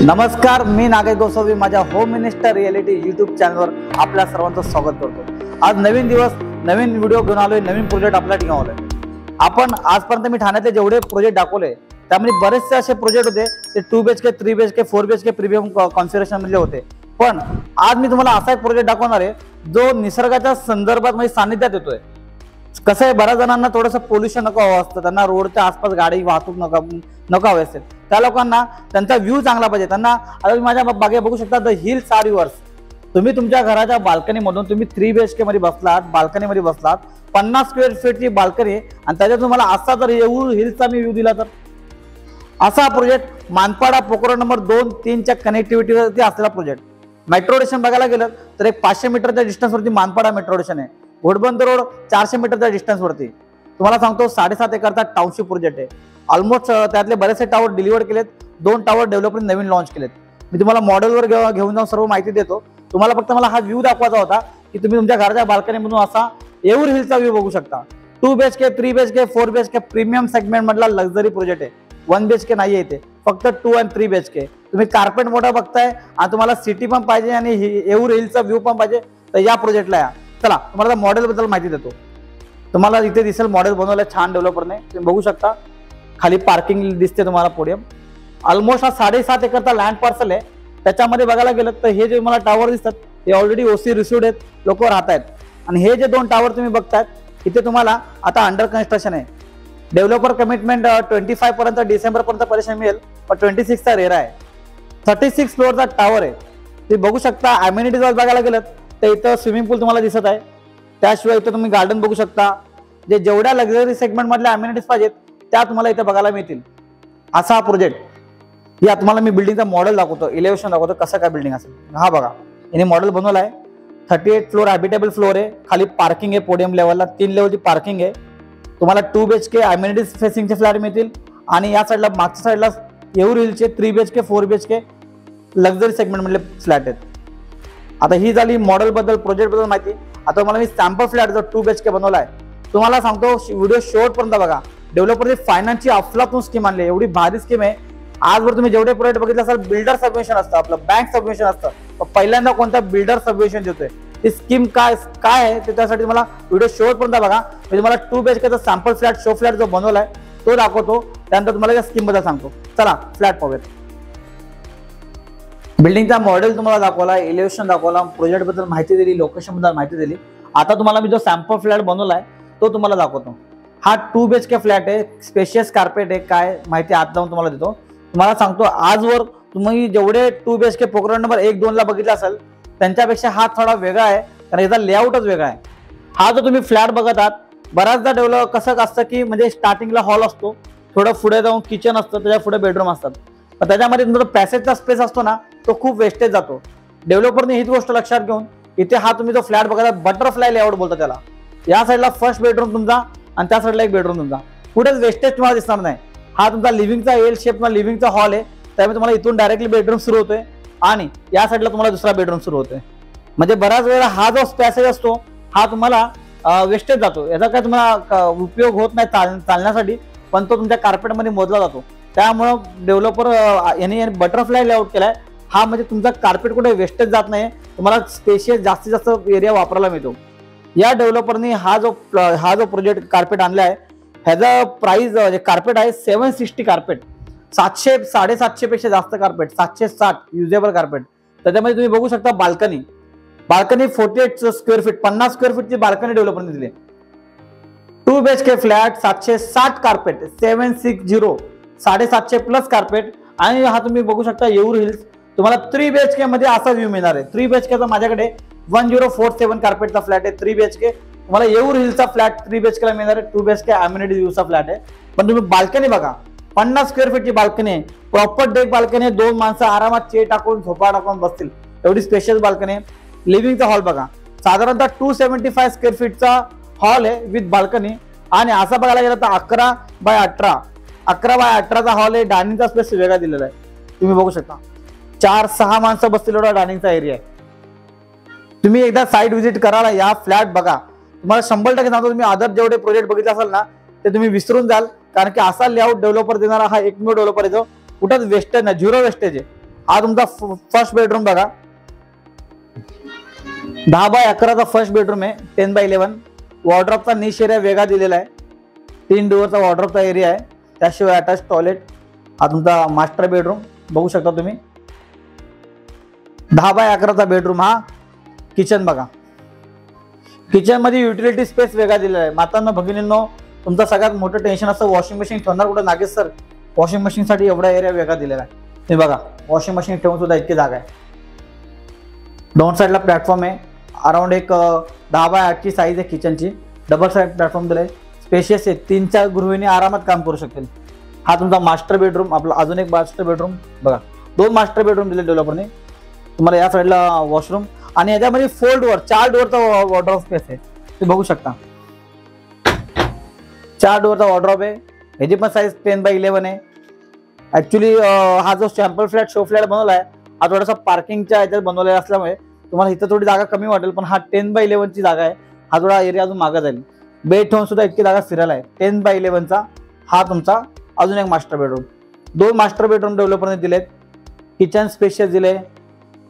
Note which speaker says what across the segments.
Speaker 1: नमस्कार, मी नागेश गोसावी माझ्या home minister reality YouTube चॅनलवर आपल्या सर्वांचं स्वागत करतो। आज नवीन दिवस, नवीन व्हिडिओ घेऊन आलोय, नवीन प्रोजेक्ट आपल्या ठिकाणी आलोय। आपण आजपर्यंत मी ठाण्यातले जेवढे प्रोजेक्ट दाखवले त्यामध्ये बरेचसे असे प्रोजेक्ट होते ते 2 BHK 3 BHK 4 BHK premium configuration मधले होते। पण आज मी तुम्हाला असा एक प्रोजेक्ट दाखवणार आहे जो निसर्गाच्या संदर्भात म्हणजे सानिध्यात येतोय। कसं आहे, बऱ्याच जणांना थोडंसं पोल्युशन नको हवं असतं, त्यांना रोडच्या आसपास गाडी वाहतूक नको हवे असते। त्या लोकांना त्यांचा व्ह्यू चांगला पाहिजे। त्यांना आता तुम्ही माझ्या बागे बघू शकता, द हिल्स आर युअर्स। तुम्ही तुमच्या घराच्या बाल्कनी मधून तुम्ही 3 BHK मध्ये बसलात, बाल्कनी मध्ये बसलात, 50 स्क्वेअर फीटची बाल्कनी आणि त्याच्यात तुम्हाला असा जर येऊर हिल्सचा मी व्ह्यू दिला तर असा प्रोजेक्ट मानपाडा पोखरण नंबर 2, 3 च्या कनेक्टिव्हिटीवरती असलेला प्रोजेक्ट। मेट्रो स्टेशन बघायला गेलं तर एक 500 मीटरच्या डिस्टन्सवरती मानपाडा मेट्रो स्टेशन आहे। घोडबंदर रोड 400 मीटरच्या डिस्टन्सवरती। तुम्हाला सांगतो 7.5 एकरचा टाउनशिप प्रोजेक्ट आहे। ऑलमोस्ट त्यातले बरेचसे टावर डिलिव्हर केलेत, 2 टावर डेव्हलपमेंट नवीन लॉन्च केलेत। मी तुम्हाला मॉडेलवर घेऊन जाऊन सर्व माहिती देतो। तुम्हाला फक्त मला हा व्ह्यू दाखवायचा होता की तुम्ही तुमच्या घराच्या बाल्कनीमधून असा येऊर हिल्सचा व्ह्यू बघू शकता। 2 BHK 3 BHK 4 BHK premium segment मधला लक्झरी प्रोजेक्ट आहे। 1 BHK नाहीये इथे, फक्त 2 आणि 3 BHK। तुम्ही कार्पेट मोठा बघताय आणि तुम्हाला सिटी पण पाहिजे आणि येऊर हिल्सचा व्ह्यू पण पाहिजे तर या प्रोजेक्टला या। चला तुम्हाला मॉडेल बद्दल माहिती देतो। तुम्हाला इथे दिसेल मॉडेल बनवलंय छान डेव्हलपरने, तुम्ही बघू शकता। खाली पार्किंग दिसते तुम्हाला, पोडियम। ऑलमोस्ट हा 7.5 एकरचा लँड पार्सल आहे। त्याच्यामध्ये बघायला गेलं तर हे जे मला टावर दिसतात हे ऑलरेडी ओसी रिसिव्ड आहेत, लोक राहत आहेत। आणि हे जे 2 टावर तुम्ही बघतायत इथे तुम्हाला आता अंडर कन्स्ट्रक्शन आहे। डेव्हलपर कमिटमेंट 25 पर्यंत डिसेंबर पर्यंत परेशान मिळेल, पण 26 चा रेरा आहे। 36 फ्लोअरचा टावर आहे। तुम्ही बघू शकता। अम्युनिटीज बघायला गेलं तर इथं स्विमिंग पूल तुम्हाला दिसत आहे। त्याशिवाय इथं तुम्ही गार्डन बघू शकता। जेवढ्या लक्झरी सेगमेंट मधल्या अम्युनिटीज पाहिजेत त्या तुम्हाला इथे बघायला मिळतील। असा हा प्रोजेक्ट। या तुम्हाला मी बिल्डिंगचा मॉडेल दाखवतो, इलेव्हेशन दाखवतो कसं काय बिल्डिंग असेल। हा बघा, याने मॉडेल बनवला आहे। 38 फ्लोअर हॅबिटेबल फ्लोअर आहे। खाली पार्किंग आहे, पोडियम लेवलला 3 लेवलची पार्किंग आहे। तुम्हाला 2 BHK अम्युनिटीज फेसिंगचे फ्लॅट मिळतील आणि या साईडला मागच्या साईडला येऊर हिलचे 3 BHK 4 BHK लक्झरी सेगमेंट मधले फ्लॅट आहेत। आता ही झाली मॉडेल बद्दल, प्रोजेक्ट बद्दल माहिती। आता मला मी सॅम्पल फ्लॅट जो 2 BHK बनवला आहे तुम्हाला सांगतो, व्हिडिओ शेवटपर्यंत बघा। डेव्हलपरने फायनान्सची अफलातून स्कीम आणली, एवढी भारी स्कीम आहे। आजवर तुम्ही जेवढे प्रोजेक्ट बघितले असाल बिल्डर सबवेशन असतं, आपलं बँक सबवेशन असतं, पहिल्यांदा कोणता बिल्डर सबवेशन देतोय। ही स्कीम काय आहे ते त्यासाठी मला व्हिडिओ शेवटपर्यंत बघा। मी तुम्हाला 2 BHK चा सॅम्पल फ्लॅट, शो फ्लॅट जो बनवलाय तो दाखवतो, त्यानंतर तुम्हाला या स्कीम बद्दल सांगतो। चला फ्लॅट पाहूयात। बिल्डिंगचा मॉडेल तुम्हाला दाखवला, इलेव्हेशन दाखवला, प्रोजेक्ट बद्दल माहिती दिली, लोकेशन बद्दल माहिती दिली। आता तुम्हाला मी जो सॅम्पल फ्लॅट बनवलाय तो तुम्हाला दाखवतो। हा 2 BHK फ्लॅट आहे, स्पेशियस कार्पेट आहे, काय माहिती आत जाऊन तुम्हाला देतो। तुम्हाला सांगतो, आजवर तुम्ही जेवढे 2 BHK पोखरण नंबर 1, 2 ला बघितला असेल त्यांच्यापेक्षा हा थोडा वेगळा आहे, कारण याचा लेआउटच वेगळा आहे। हा जो तुम्ही फ्लॅट बघत आहात, बऱ्याचदा डेव्हलप कसं असतं की म्हणजे स्टार्टिंगला हॉल असतो, थोडं पुढे जाऊन किचन असतं, त्याच्या पुढे बेडरूम असतात, पण त्याच्यामध्ये तुमचा पॅसेजचा स्पेस असतो ना तो खूप वेस्टेज जातो। डेव्हलपरने हीच गोष्ट लक्षात घेऊन इथे हा तुम्ही जो फ्लॅट बघा, बटरफ्लाय लेआउट बोलतात त्याला। या साईडला फर्स्ट बेडरूम तुमचा आणि त्या साईडला एक बेडरूम तुमचा, कुठेच वेस्टेज तुम्हाला दिसणार नाही। हा तुमचा लिव्हिंगचा एल शेप लिव्हिंगचा हॉल आहे, त्यामुळे तुम्हाला इथून डायरेक्टली बेडरूम सुरू होतोय आणि या साईडला तुम्हाला दुसरा बेडरूम सुरू होतोय। म्हणजे बऱ्याच वेळा हा जो पॅसेज असतो हा तुम्हाला वेस्टेज जातो, याचा काय तुम्हाला उपयोग होत नाही चालण्यासाठी, पण तो तुमच्या कार्पेटमध्ये मोजला जातो। त्यामुळे डेव्हलपर यांनी बटरफ्लाय लेआउट केलाय। हा म्हणजे तुमचा कार्पेट कुठे वेस्टेज जात नाही, तुम्हाला स्पेशियस जास्तीत जास्त एरिया वापरायला मिळतो। या डेव्हलपरनी हा जो प्रोजेक्ट कार्पेट आणला आहे, ह्याचा प्राइस कार्पेट आहे 760 कार्पेट, 700-750 पेक्षा जास्त कार्पेट, 760 युजेबल कार्पेट। त्याच्यामध्ये तुम्ही बघू शकता बाल्कनी 48 स्क्वेअर फीट, 50 स्क्वेअर फीटची बाल्कनी डेव्हलपरने दिली। 2 BHK flat 760 carpet, 760 750 plus carpet. आणि हा तुम्ही बघू शकता येऊर हिल्स। तुम्हाला 3 BHK मध्ये असा व्ह्यू मिळणार आहे। 3 BHK चा माझ्याकडे 1047 कार्पेटचा फ्लॅट आहे 3 BHK। तुम्हाला येऊर हिलचा फ्लॅट 3 BHK ला मिळणार आहे, 2 BHK अम्युनिटी व्ह्यूचा फ्लॅट आहे। पण तुम्ही बाल्कनी बघा, 50 स्क्वेअर फीटची बाल्कनी आहे, प्रॉपर डेक बाल्कनी आहे, 2 माणसं आरामात चे टाकून झोपा टाकून बसतील एवढी स्पेशियस बाल्कनी आहे। लिव्हिंगचा हॉल बघा, साधारणतः 275 स्क्वेअर फीटचा हॉल आहे विथ बाल्कनी। आणि असा बघायला गेला तर 11x18चा हॉल आहे। डायनिंगचा स्पेस वेगळा दिलेला आहे, तुम्ही बघू शकता 4-6 माणसं बसतील एवढा डायनिंगचा एरिया आहे। तुम्ही एकदा साईट व्हिजिट करायला या, फ्लॅट बघा, तुम्हाला 100% सांगतो, तुम्ही अदर जेवढे प्रोजेक्ट बघितले असाल ना ते तुम्ही विसरून जाल, कारण की असा लेआउट डेव्हलपर देणारा हा एकमेव डेव्हलपर आहे जो कुठंच वेस्टेज नाही, झिरो वेस्टेज आहे। हा तुमचा फर्स्ट बेडरूम बघा, 10x11चा फर्स्ट बेडरूम आहे, 10x11. वॉर्डरोबचा निश एरिया वेगळा दिलेला आहे, 3 डोअरचा वॉर्डरोबचा एरिया आहे, त्याशिवाय अटॅच टॉयलेट. हा तुमचा मास्टर बेडरूम बघू शकता तुम्ही. 10x11चा बेडरूम. हा किचन बघा, किचन मध्ये युटिलिटी स्पेस वेगळा दिलेला आहे. मातांनो भगिनींनो, तुमचं सगळ्यात मोठं टेन्शन असतं वॉशिंग मशीन ठेवणार कुठे. नागेश सर, वॉशिंग मशीन साठी एवढा एरिया वेगळा दिलेला आहे. हे बघा, वॉशिंग मशीन ठेवून सुद्धा इतकी जागा आहे. दोन साईडला प्लॅटफॉर्म आहे, अराउंड एक 10x8ची साईज आहे किचनची. डबल साईड प्लॅटफॉर्म दिलाय, स्पेशियस आहे, 3-4 गृहिणी आरामात काम करू शकतील. हा तुमचा मास्टर बेडरूम. आपला अजून एक मास्टर बेडरूम बघा, 2 मास्टर बेडरूम दिले डेव्हलपरने. तुम्हाला या साईडला वॉशरूम आणि याच्यामध्ये 4 डोअर 4 डोअरचा वॉर्डरोब स्पेस आहे, तुम्ही बघू शकता. 4 डोअरचा वॉर्डरोब आहे. ह्याची पण साईज 10x11 आहे. ऍक्च्युली हा जो सॅम्पल फ्लॅट शो फ्लॅट बनवला आहे, हा थोडासा पार्किंगच्या ह्याच्यात बनवलेला असल्यामुळे तुम्हाला इथं थोडी जागा कमी वाटेल, पण हा 10x11 ची जागा आहे. हा थोडा एरिया अजून मागे जाईल. बेड ठेवून सुद्धा इतकी जागा फिरायला आहे. 10x11चा हा तुमचा अजून एक मास्टर बेडरूम. 2 मास्टर बेडरूम डेव्हलपरने दिलेत. किचन स्पेशियस दिले,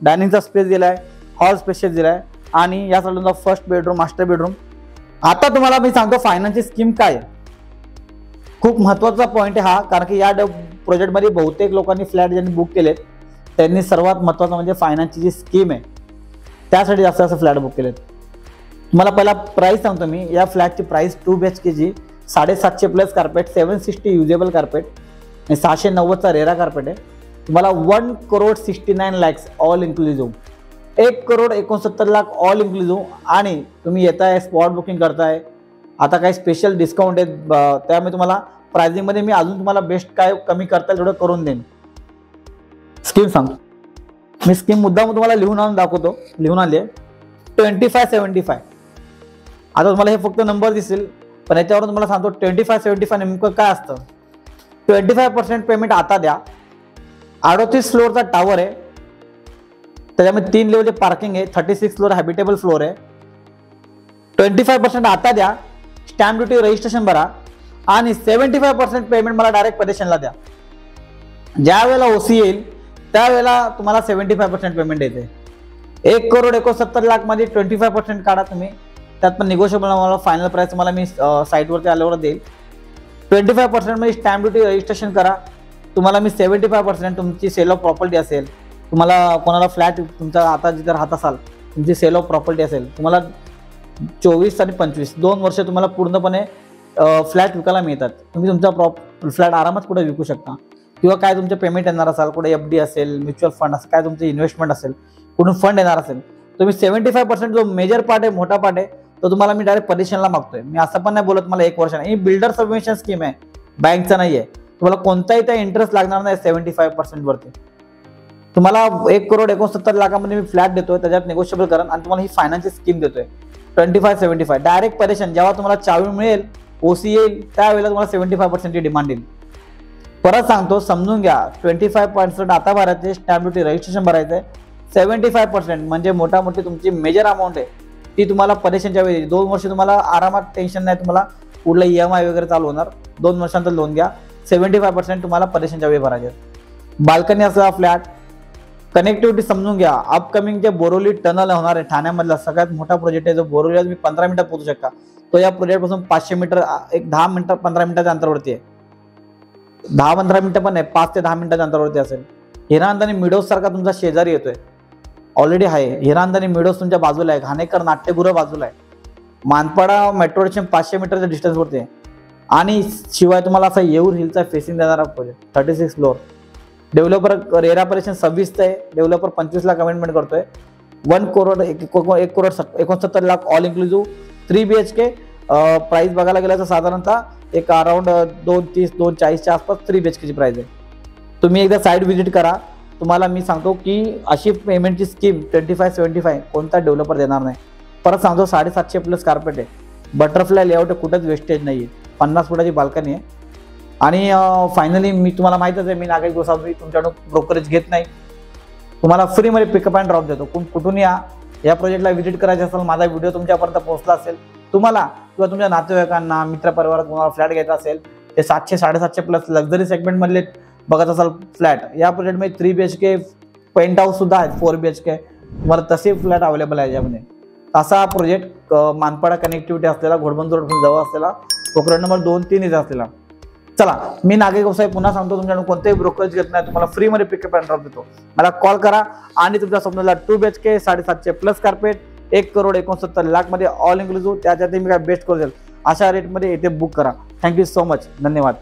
Speaker 1: डायनिंगचा स्पेस दिलाय, हॉल स्पेशियस दिलाय आणि या साईडला फर्स्ट बेडरूम मास्टर बेडरूम. आता तुम्हाला मी सांगतो फायनान्सची स्कीम काय आहे. खूप महत्त्वाचा पॉईंट आहे हा, कारण की या प्रोजेक्टमध्ये बहुतेक लोकांनी फ्लॅट ज्यांनी बुक केलेत त्यांनी सर्वात महत्त्वाचं म्हणजे फायनान्सची जी स्कीम आहे त्यासाठी जास्त फ्लॅट बुक केलेत. तुम्हाला पहिला प्राइस सांगतो मी. या फ्लॅटची प्राइस 2 BHKची 750 प्लस कार्पेट, 760 युजेबल कार्पेट आणि 690चा रेरा कार्पेट आहे. तुम्हाला 1,69,00,000 ऑल इन्क्लुझिव्ह, 1,69,00,000 ऑल इन्क्लुझिव्ह. आणि तुम्ही येताय स्पॉट बुकिंग करताय, आता काही स्पेशल डिस्काउंट आहेत, त्यामुळे तुम्हाला प्राइसिंग मध्ये मी अजून तुम्हाला बेस्ट काय कमी करता येईल तेवढं करून देईन. स्कीम सांगतो मी, स्कीम मुद्दाम तुम्हाला लिहून आणून दाखवतो. लिहून आली आहे 2575. आता तुम्हाला हे फक्त नंबर दिसेल, पण याच्यावरून तुम्हाला सांगतो 2575 नेमकं काय असतं. 25% पेमेंट आता द्या. 38 फ्लोअरचा टावर आहे, त्याच्यामध्ये 3 लेवलचे पार्किंग आहे, 36 फ्लोअर हॅबिटेबल फ्लोअर आहे. 25% आता द्या, स्टॅम्प ड्युटी रजिस्ट्रेशन भरा आणि 75% पेमेंट मला डायरेक्ट पजेशनला द्या. ज्या वेळेला ओसी येईल त्यावेळेला तुम्हाला 75% पेमेंट येते. 1,69,00,000 मध्ये 25% काढा तुम्ही, त्यात पण निगोशिएबल. मला फायनल प्राइस तुम्हाला मी साईटवरती आल्यावर देईल. 25% मध्ये स्टॅम्प ड्युटी रजिस्ट्रेशन करा. तुम्हाला मी 75% तुमची सेल ऑफ प्रॉपर्टी असेल, तुम्हाला कोणाला फ्लॅट तुमचा आता जिथे राहत असाल तुमची सेल ऑफ प्रॉपर्टी असेल, तुम्हाला 24 आणि 25 2 वर्ष तुम्हाला पूर्णपणे फ्लॅट विकायला मिळतात. तुम्ही तुमचा फ्लॅट आरामात कुठे विकू शकता. किंवा काय तुमचे पेमेंट येणार असाल, कुठे FD असेल, म्युच्युअल फंड असेल, काय तुमचे इन्व्हेस्टमेंट असेल, कुठून फंड येणार असेल, तुम्ही 75% जो मेजर पार्ट आहे, मोठा पार्ट आहे, तो तुम्हाला मी डायरेक्ट पजेशनला मागतोय. मी असं पण नाही बोलत मला 1 वर्ष नाही. ही बिल्डर सबमिशन स्कीम आहे, बँकचा नाही आहे. तुम्हाला कोणताही त्या इंटरेस्ट लागणार नाही 75% वरती. तुम्हाला 1,69,00,000 मध्ये मी फ्लॅट देतोय, त्याच्यात निगोशिएबल करा आणि तुम्हाला ही फायनान्सची स्कीम देतोय 2575. डायरेक्ट पजेशन जेव्हा तुम्हाला चावी मिळेल, ओसी येईल, त्यावेळेला तुम्हाला 75% ची डिमांड येईल. परत सांगतो, समजून घ्या. 25% आता भरायचे, स्टॅम्प ड्युटी रजिस्ट्रेशन भरायचंय. 75% म्हणजे मोठा मोठी तुमची मेजर अमाऊंट आहे, ती तुम्हाला परेशनच्या वेळी 2 वर्ष तुम्हाला आरामात टेन्शन नाही. तुम्हाला पुढला EMI वगैरे चालू होणार. 2 वर्षांचा लोन घ्या, 75% तुम्हाला परेशनच्या वेळी भरायचे. बाल्कनी असला फ्लॅट, कनेक्टिव्हिटी समजून घ्या. अपकमिंग जे बोरोली टनल होणार आहे, ठाण्यामधला सगळ्यात मोठा प्रोजेक्ट आहे जो बोरोलीला तुम्ही 15 मिनिटात पोहोचू शकता. तो या प्रोजेक्ट पासून 500 मीटर, एक 10 मिनिटं 15 मिनिटाच्या अंतरावरती आहे. 10-15 मिनिटं पण आहे, 5 ते 10 मिनिटाच्या अंतरावरती असेल. हिरानंदानी मिडोस सारखा तुमचा शेजारी येतोय, ऑलरेडी आहे. हिरानंदानी मिडोस तुमच्या बाजूला आहे, घाणेकर नाट्यगृह बाजूला आहे. मानपाडा मेट्रो स्टेशन 500 मीटरच्या डिस्टन्सवरती आहे. आणि शिवाय तुम्हाला असा येऊर हिलचा फेसिंग देणारा प्रोजेक्ट, 36 फ्लोअर. डेव्हलपर रेरा परेशन 26 आहे, डेव्हलपर 25 लाख कमिटमेंट करतोय. 1,69,00,000 ऑल इन्क्लुझिव्ह, 3 BHK. प्राइस बघायला गेलं तर साधारणतः एक अराउंड 230-240च्या आसपास 3 BHKची प्राइस आहे. तुम्ही एकदा साईट व्हिजिट करा. तुम्हाला मी सांगतो की अशी पेमेंटची स्कीम 2575 कोणता डेव्हलपर देणार नाही. परत सांगतो, 750 प्लस कार्पेट आहे, बटरफ्लाय लेआउट आहे, कुठंच वेस्टेज नाही आहे, 50 फुटाची बाल्कनी आहे. आणि फायनली मी तुम्हाला माहितच आहे, मी नागेश गोसावी तुमच्याकडून ब्रोकरेज घेत नाही. तुम्हाला फ्रीमध्ये पिकअप अँड ड्रॉप देतो. कुठून या प्रोजेक्टला व्हिजिट करायचं असेल, माझा व्हिडिओ तुमच्यापर्यंत पोहोचला असेल, तुम्हाला किंवा तुमच्या नातेवाईकांना, मित्रपरिवारात तुम्हाला फ्लॅट घ्यायचा असेल, ते 700-750 प्लस लक्झरी सेगमेंटमधले बघत असाल फ्लॅट, या प्रोजेक्टमध्ये 3 BHK पेंट हाऊस सुद्धा आहेत 4 BHK, तुम्हाला तसे फ्लॅट अवेलेबल आहे याच्यामध्ये. असा प्रोजेक्ट मानपाडा कनेक्टिव्हिटी असलेला, घोडबंदर जवळ असलेला, पोखरण नंबर 2-3 इथे असलेला. चला, मी नागे गोसाई पुन्हा सांगतो, तुमच्याकडून कोणतेही ब्रोकरेज घेत नाही, तुम्हाला फ्रीमध्ये पिकअप अँड ड्रॉप देतो. मला कॉल करा आणि तुमच्या स्वप्नाला 2 BHK 750 प्लस कार्पेट 1,69,00,000 मध्ये ऑल इन्क्लुझिव्ह, त्याच्यात मी काय बेस्ट करू देईल अशा रेटमध्ये इथे बुक करा. Thank you so much. धन्यवाद.